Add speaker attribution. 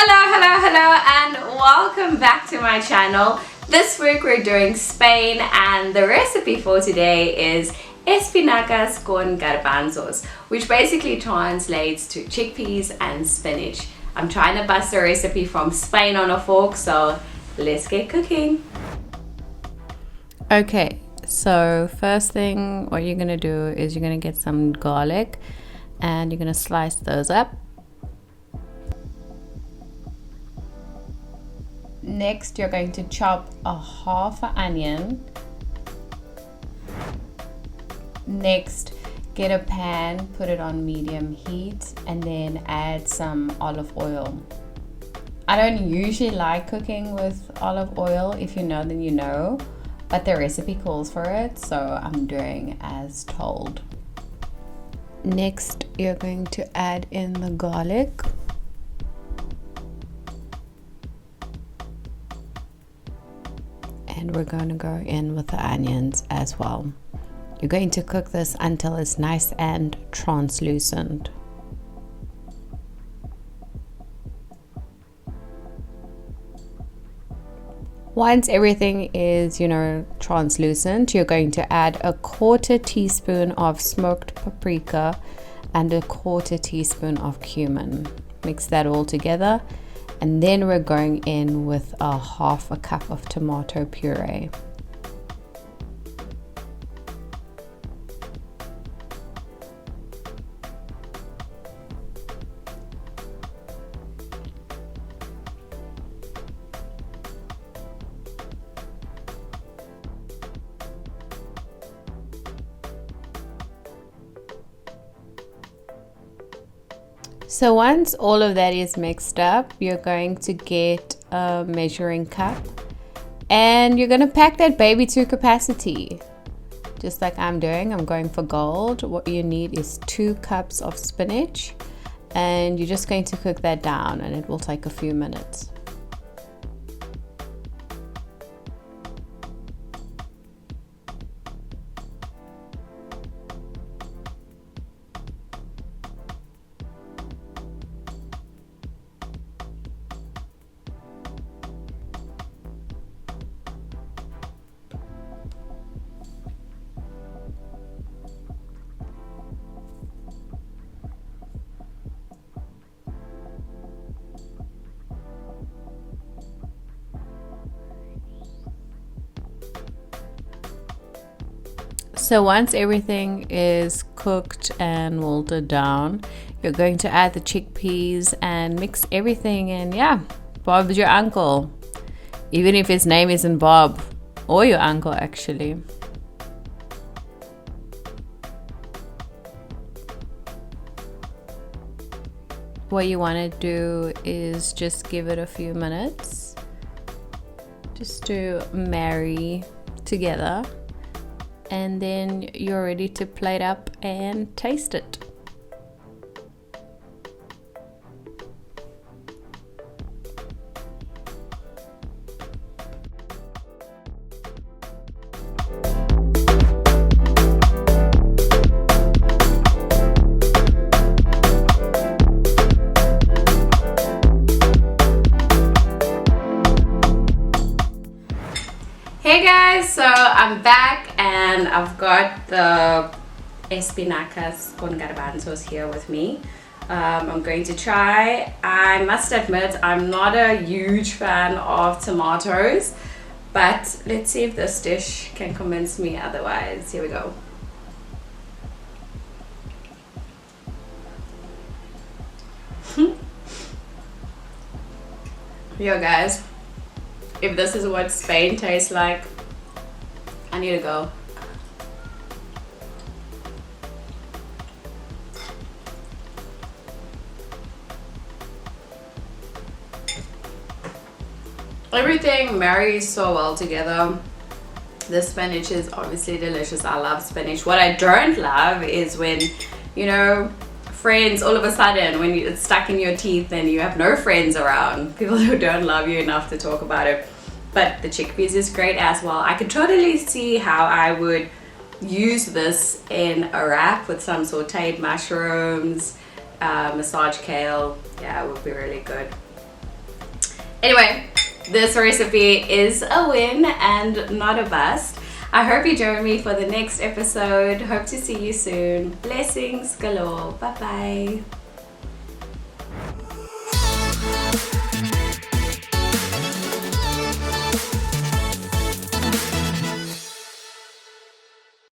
Speaker 1: Hello, and welcome back to my channel. This week we're doing Spain, and the recipe for today is Espinacas con garbanzos, which basically translates to chickpeas and spinach. I'm trying to bust a recipe from Spain on a fork, so let's get cooking.
Speaker 2: Okay, so first thing what you're gonna do is you're gonna get some garlic and you're gonna slice those up. Next, you're going to chop a half an onion. Next, get a pan, put it on medium heat, and then add some olive oil. I don't usually like cooking with olive oil. If you know, then you know, but the recipe calls for it, so I'm doing as told. Next, you're going to add in the garlic. And we're going to go in with the onions as well. You're going to cook this until it's nice and translucent. Once everything is, translucent, you're going to add a 1/4 teaspoon of smoked paprika and a 1/4 teaspoon of cumin. Mix that all together. And then we're going in with a 1/2 cup of tomato puree. So once all of that is mixed up, you're going to get a measuring cup and you're going to pack that baby to capacity. Just like I'm doing, I'm going for gold. What you need is 2 cups of spinach, and you're just going to cook that down, and it will take a few minutes. So once everything is cooked and wilted down, you're going to add the chickpeas and mix everything in. Yeah, Bob's your uncle, even if his name isn't Bob, or your uncle actually. What you want to do is just give it a few minutes just to marry together. And then you're ready to plate up and taste it.
Speaker 1: Hey guys, so I'm back and I've got the Espinacas con garbanzos here with me. I'm going to try. I must admit I'm not a huge fan of tomatoes, but let's see if this dish can convince me otherwise. Here we go. Yo guys, if this is what Spain tastes like, I need to go. Everything marries so well together. The spinach is obviously delicious. I love spinach. What I don't love is when, friends, all of a sudden, when it's stuck in your teeth and you have no friends around, people who don't love you enough to talk about it. But the chickpeas is great as well. I could totally see how I would use this in a wrap with some sauteed mushrooms, massage kale. Yeah, it would be really good. Anyway, this recipe is a win and not a bust. I hope you join me for the next episode. Hope to see you soon. Blessings galore. Bye bye.